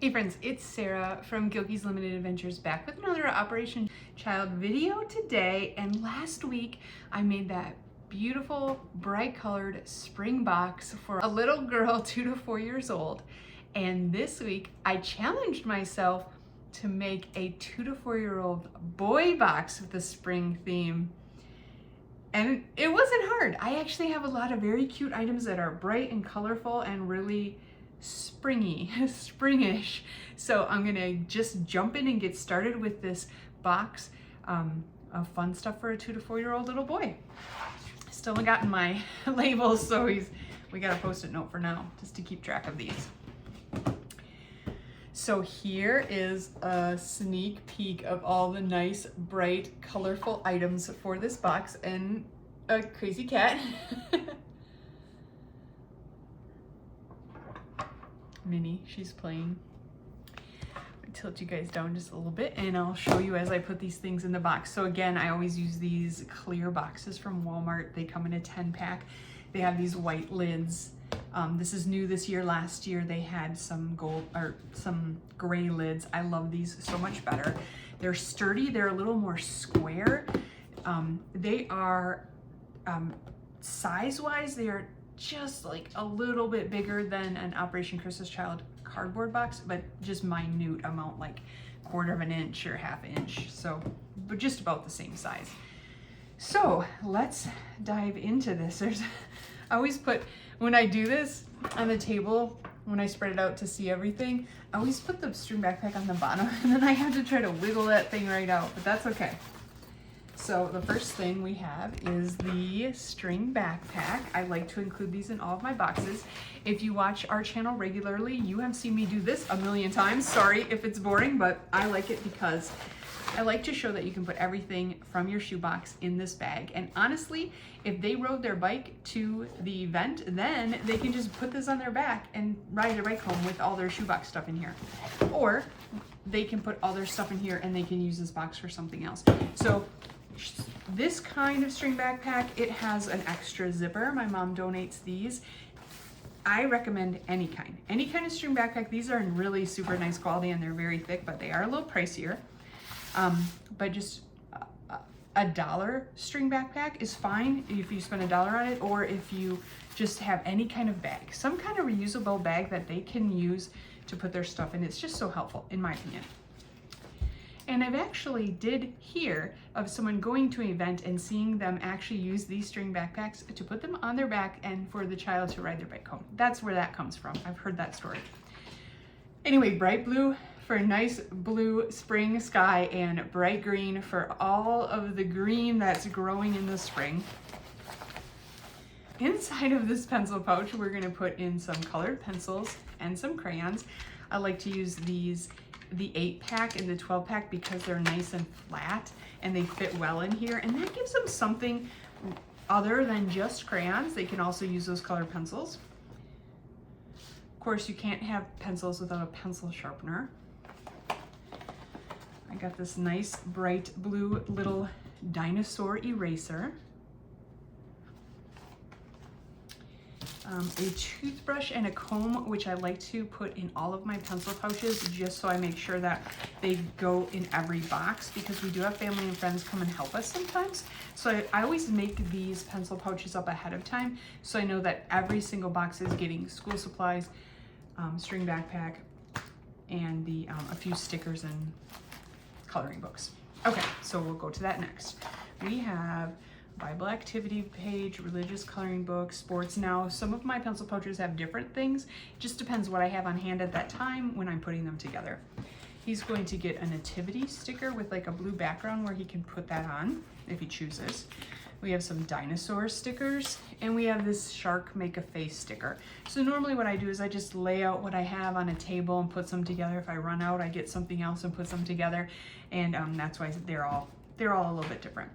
Hey friends, it's Sarah from Gilky's Limited Adventures back with another Operation Child video today. And last week I made that beautiful bright colored spring box for a little girl 2 to 4 years old. And this week I challenged myself to make a 2 to 4 year old boy box with the spring theme. And it wasn't hard. I actually have a lot of very cute items that are bright and colorful and really springy, springish. So I'm gonna just jump in and get started with this box of fun stuff for a 2 to 4 year old little boy. Still haven't gotten my labels, so we got a post-it note for now just to keep track of these. So here is a sneak peek of all the nice, bright, colorful items for this box and a crazy cat. Minnie, she's playing. I'll tilt you guys down just a little bit and I'll show you as I put these things in the box. So again, I always use these clear boxes from Walmart. They come in a 10-pack. They have these white lids. This is new this year. Last year they had some gold or some gray lids. I love these so much better. They're sturdy. They're a little more square. They are size-wise, they are just like a little bit bigger than an Operation Christmas Child cardboard box, but just minute amount, like 1/4 of an inch or 1/2 inch. So, but just about the same size. So let's dive into this. I always put, when I do this on the table, when I spread it out to see everything, I always put the string backpack on the bottom and then I have to try to wiggle that thing right out, but that's okay. So the first thing we have is the string backpack. I like to include these in all of my boxes. If you watch our channel regularly, you have seen me do this a million times. Sorry if it's boring, but I like it because I like to show that you can put everything from your shoebox in this bag. And honestly, if they rode their bike to the event, then they can just put this on their back and ride their bike home with all their shoebox stuff in here. Or they can put all their stuff in here and they can use this box for something else. So this kind of string backpack, it has an extra zipper. My mom donates these. I recommend any kind of string backpack. These are in really super nice quality and they're very thick, but they are a little pricier. But just a $1 string backpack is fine if you spend $1 on it, or if you just have any kind of bag, some kind of reusable bag that they can use to put their stuff in. It's just so helpful, in my opinion. And I've actually did hear of someone going to an event and seeing them actually use these string backpacks to put them on their back and for the child to ride their bike home. That's where that comes from. I've heard that story. Anyway, bright blue for a nice blue spring sky and bright green for all of the green that's growing in the spring. Inside of this pencil pouch, we're gonna put in some colored pencils and some crayons. I like to use these, the 8-pack and the 12-pack, because they're nice and flat and they fit well in here, and that gives them something other than just crayons. They can also use those colored pencils. Of course, you can't have pencils without a pencil sharpener. I got this nice bright blue little dinosaur eraser. A toothbrush and a comb, which I like to put in all of my pencil pouches just so I make sure that they go in every box, because we do have family and friends come and help us sometimes. So I always make these pencil pouches up ahead of time so I know that every single box is getting school supplies, string backpack, and a few stickers and coloring books. Okay, so we'll go to that next. We have Bible activity page, religious coloring book, sports. Now, some of my pencil pouches have different things. It just depends what I have on hand at that time when I'm putting them together. He's going to get a nativity sticker with like a blue background where he can put that on if he chooses. We have some dinosaur stickers, and we have this shark make a face sticker. So normally what I do is I just lay out what I have on a table and put some together. If I run out, I get something else and put some together, and that's why they're all a little bit different.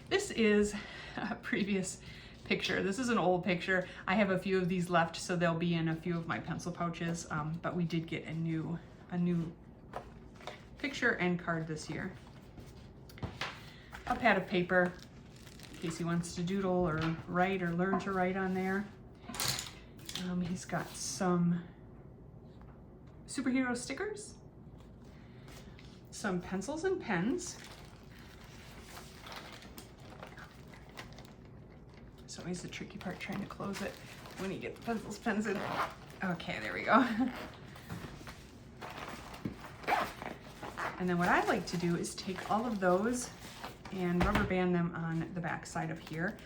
This is a previous picture. This is an old picture. I have a few of these left, so they'll be in a few of my pencil pouches, but we did get a new picture and card this year. A pad of paper in case he wants to doodle or write or learn to write on there. He's got some superhero stickers, some pencils and pens. It's always the tricky part trying to close it when you get the pencils, pens in. Okay, there we go. And then what I like to do is take all of those and rubber band them on the back side of here.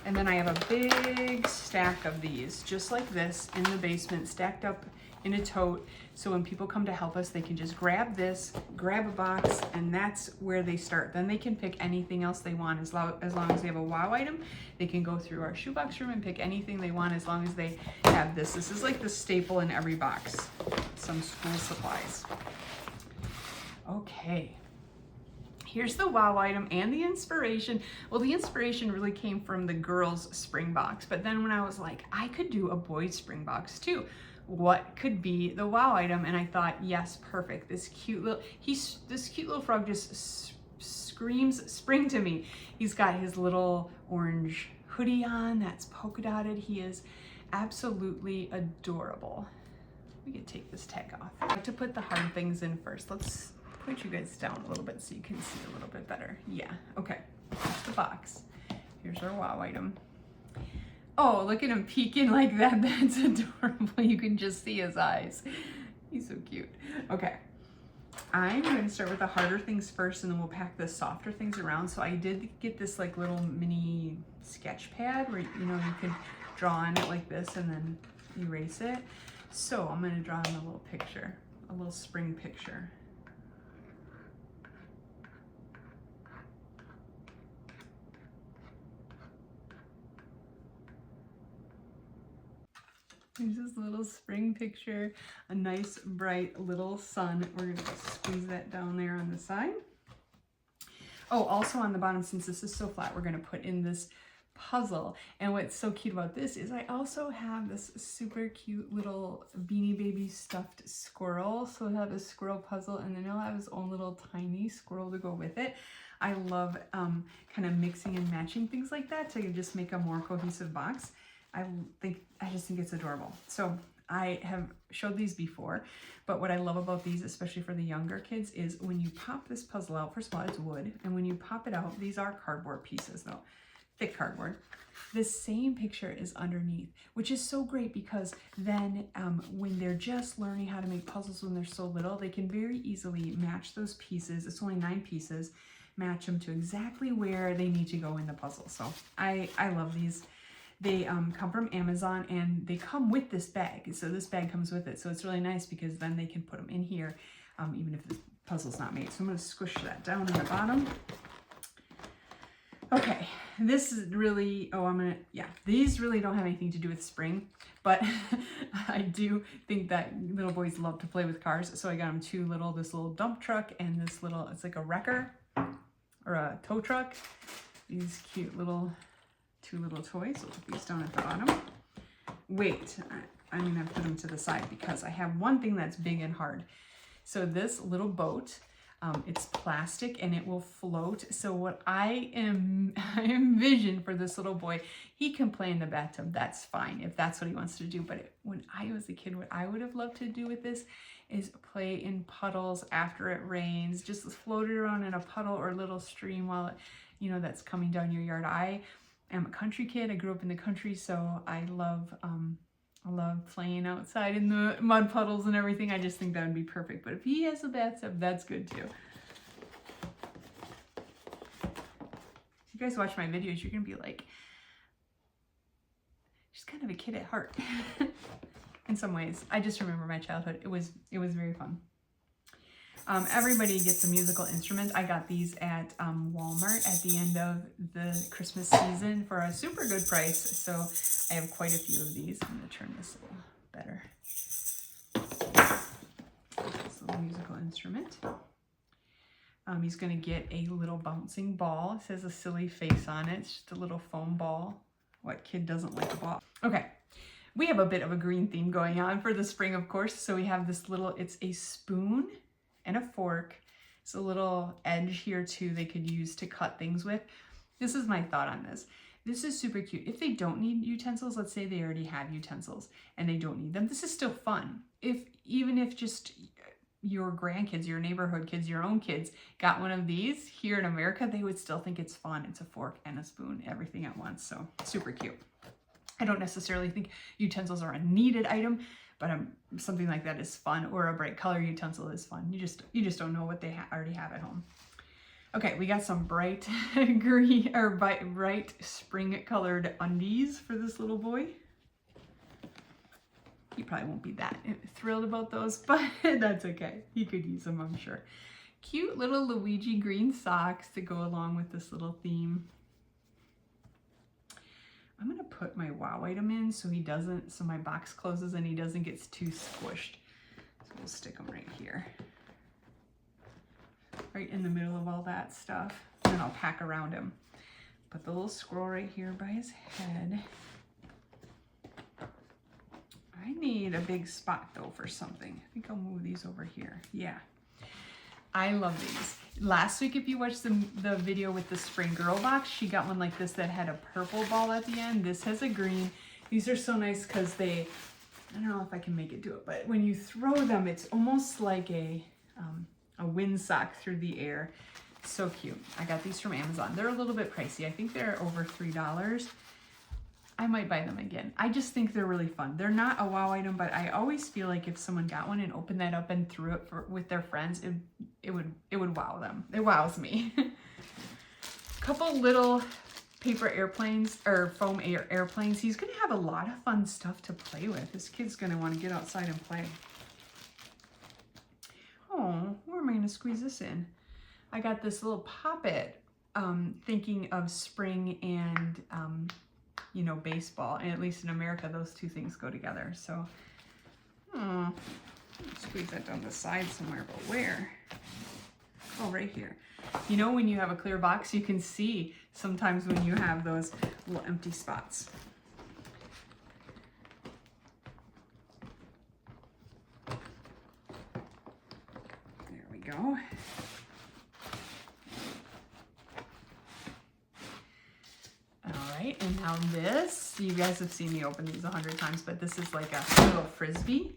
And then I have a big stack of these, just like this, in the basement, stacked up in a tote. So when people come to help us, they can just grab this, grab a box, and that's where they start. Then they can pick anything else they want as long as they have a wow item. They can go through our shoebox room and pick anything they want as long as they have this. This is like the staple in every box, some school supplies. Okay. Here's the wow item and the inspiration. Well, the inspiration really came from the girls' spring box, but then when I was like, I could do a boys' spring box too. What could be the wow item? And I thought, yes, perfect. This cute little frog just screams spring to me. He's got his little orange hoodie on that's polka dotted. He is absolutely adorable. We could take this tag off. I like to put the hard things in first. Let's put you guys down a little bit so you can see a little bit better. Yeah, okay, that's the box. Here's our wow item. Oh, look at him peeking like that. That's adorable. You can just see his eyes. He's so cute. Okay, I'm gonna start with the harder things first and then we'll pack the softer things around. So I did get this like little mini sketch pad where, you know, you can draw on it like this and then erase it. So I'm gonna draw in a little picture, a little spring picture. There's this little spring picture, a nice bright little sun. We're gonna squeeze that down there on the side. Oh, also on the bottom, since this is so flat, we're gonna put in this puzzle. And what's so cute about this is I also have this super cute little Beanie Baby stuffed squirrel. So he'll have a squirrel puzzle and then he'll have his own little tiny squirrel to go with it. I love kind of mixing and matching things like that to just make a more cohesive box. I just think it's adorable. So I have showed these before, but what I love about these, especially for the younger kids, is when you pop this puzzle out, first of all, it's wood, and when you pop it out, these are cardboard pieces though, thick cardboard. This same picture is underneath, which is so great because then when they're just learning how to make puzzles when they're so little, they can very easily match those pieces. It's only 9 pieces, match them to exactly where they need to go in the puzzle. So I love these. They come from Amazon and they come with this bag. So this bag comes with it. So it's really nice because then they can put them in here even if the puzzle's not made. So I'm going to squish that down in the bottom. Okay, this is really, these really don't have anything to do with spring, but I do think that little boys love to play with cars. So I got them this little dump truck and this little, it's like a wrecker or a tow truck. These cute two little toys. So I'll put these down at the bottom. Wait, I'm gonna put them to the side because I have one thing that's big and hard. So this little boat, it's plastic and it will float. So what I envision for this little boy, he can play in the bathtub. That's fine if that's what he wants to do. But when I was a kid, what I would have loved to do with this is play in puddles after it rains, just float it around in a puddle or a little stream while it, that's coming down your yard. I am a country kid. I grew up in the country, so I love playing outside in the mud puddles and everything. I just think that would be perfect. But if he has a bathtub, that's good too. If you guys watch my videos, you're gonna be like, she's kind of a kid at heart. In some ways. I just remember my childhood. It was very fun. Everybody gets a musical instrument. I got these at Walmart at the end of the Christmas season for a super good price. So I have quite a few of these. I'm going to turn this a little better. This little musical instrument. He's going to get a little bouncing ball. It says a silly face on it. It's just a little foam ball. What kid doesn't like a ball? Okay. We have a bit of a green theme going on for the spring, of course. So we have this little, it's a spoon and a fork. It's a little edge here too they could use to cut things with. This is my thought on this. This is super cute. If they don't need utensils, let's say they already have utensils and they don't need them, this is still fun. Even if just your grandkids, your neighborhood kids, your own kids got one of these here in America, they would still think it's fun. It's a fork and a spoon, everything at once. So super cute. I don't necessarily think utensils are a needed item, but something like that is fun, or a bright color utensil is fun. You just don't know what they already have at home. Okay, we got some bright green or bright spring colored undies for this little boy. He probably won't be that thrilled about those, but that's okay. He could use them, I'm sure. Cute little Luigi green socks to go along with this little theme. I'm gonna put my wow item in so my box closes and he doesn't get too squished. So we'll stick them right here. Right in the middle of all that stuff. And then I'll pack around him. Put the little squirrel right here by his head. I need a big spot though for something. I think I'll move these over here. Yeah. I love these. Last week, if you watched the video with the Spring Girl box, she got one like this that had a purple ball at the end. This has a green. These are so nice because I don't know if I can make it do it, but when you throw them, it's almost like a windsock through the air. So cute. I got these from Amazon. They're a little bit pricey. I think they're over $3. I might buy them again. I just think they're really fun. They're not a wow item, but I always feel like if someone got one and opened that up and threw it with their friends, it would wow them. It wows me. Couple little paper airplanes or foam airplanes. He's gonna have a lot of fun stuff to play with. This kid's gonna want to get outside and play. Oh, where am I gonna squeeze this in? I got this little Pop-It, thinking of spring and baseball, and at least in America, those two things go together. So, squeeze that down the side somewhere, but where? Oh, right here. You know, when you have a clear box, you can see sometimes when you have those little empty spots. There we go. And now this, you guys have seen me open these 100 times, but this is like a little frisbee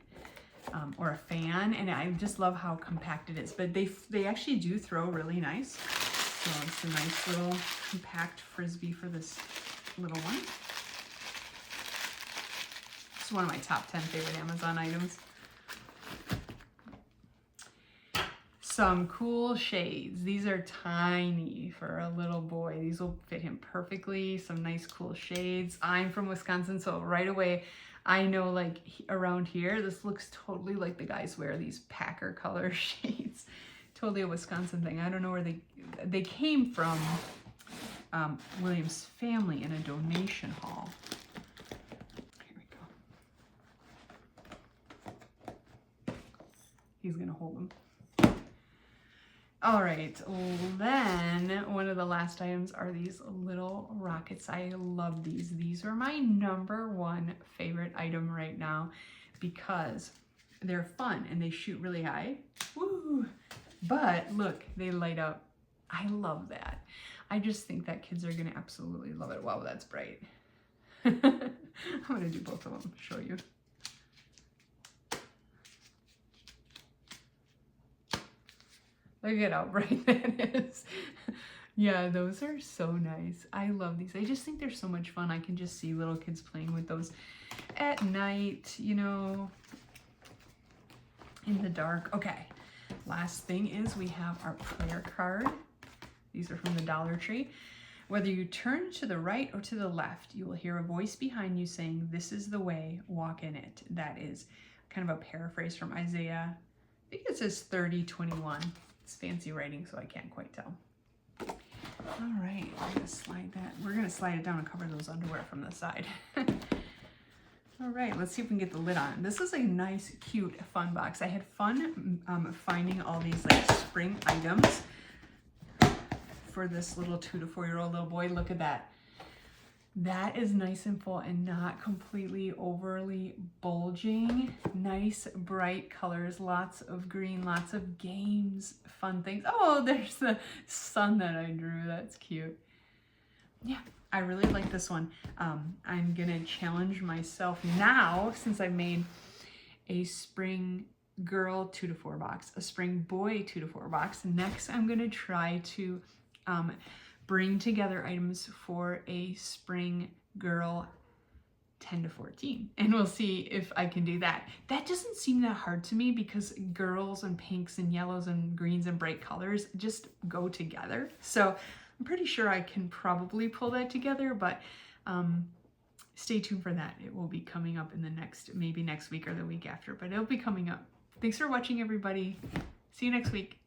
or a fan, and I just love how compact it is. But they actually do throw really nice. So it's a nice little compact frisbee for this little one. It's one of my top 10 favorite Amazon items. Some cool shades. These are tiny for a little boy. These will fit him perfectly. Some nice cool shades. I'm from Wisconsin, so right away I know, like, around here this looks totally like the guys wear these Packer color shades. Totally a Wisconsin thing. I don't know where they came from. William's family in a donation haul. Here we go. He's gonna hold them. All right, then one of the last items are these little rockets. I love these. These are my #1 favorite item right now because they're fun and they shoot really high. Woo! But look, they light up. I love that. I just think that kids are gonna absolutely love it. Wow, that's bright. I'm gonna do both of them, show you. Look at how bright that is. Yeah, those are so nice. I love these. I just think they're so much fun. I can just see little kids playing with those at night, you know, in the dark. Okay, last thing is we have our prayer card. These are from the Dollar Tree. Whether you turn to the right or to the left, you will hear a voice behind you saying, "This is the way, walk in it." That is kind of a paraphrase from Isaiah. I think it says 30:21. It's fancy writing, so I can't quite tell. All right, we're gonna slide that. We're gonna slide it down and cover those underwear from the side. All right, let's see if we can get the lid on. This is a nice, cute, fun box. I had fun finding all these like spring items for this little 2 to 4-year-old little boy. Look at that. That is nice and full and not completely overly bulging. Nice bright colors, lots of green, lots of games, fun things. Oh, there's the sun that I drew. That's cute. Yeah, I really like this one. I'm gonna challenge myself now, since I've made a spring girl 2 to 4 box, a spring boy 2 to 4 box. Next, I'm gonna try to bring together items for a spring girl 10 to 14, and we'll see if I can do that. That doesn't seem that hard to me because girls and pinks and yellows and greens and bright colors just go together. So I'm pretty sure I can probably pull that together, but stay tuned for that. It will be coming up in the maybe next week or the week after, but it'll be coming up. Thanks for watching, everybody. See you next week.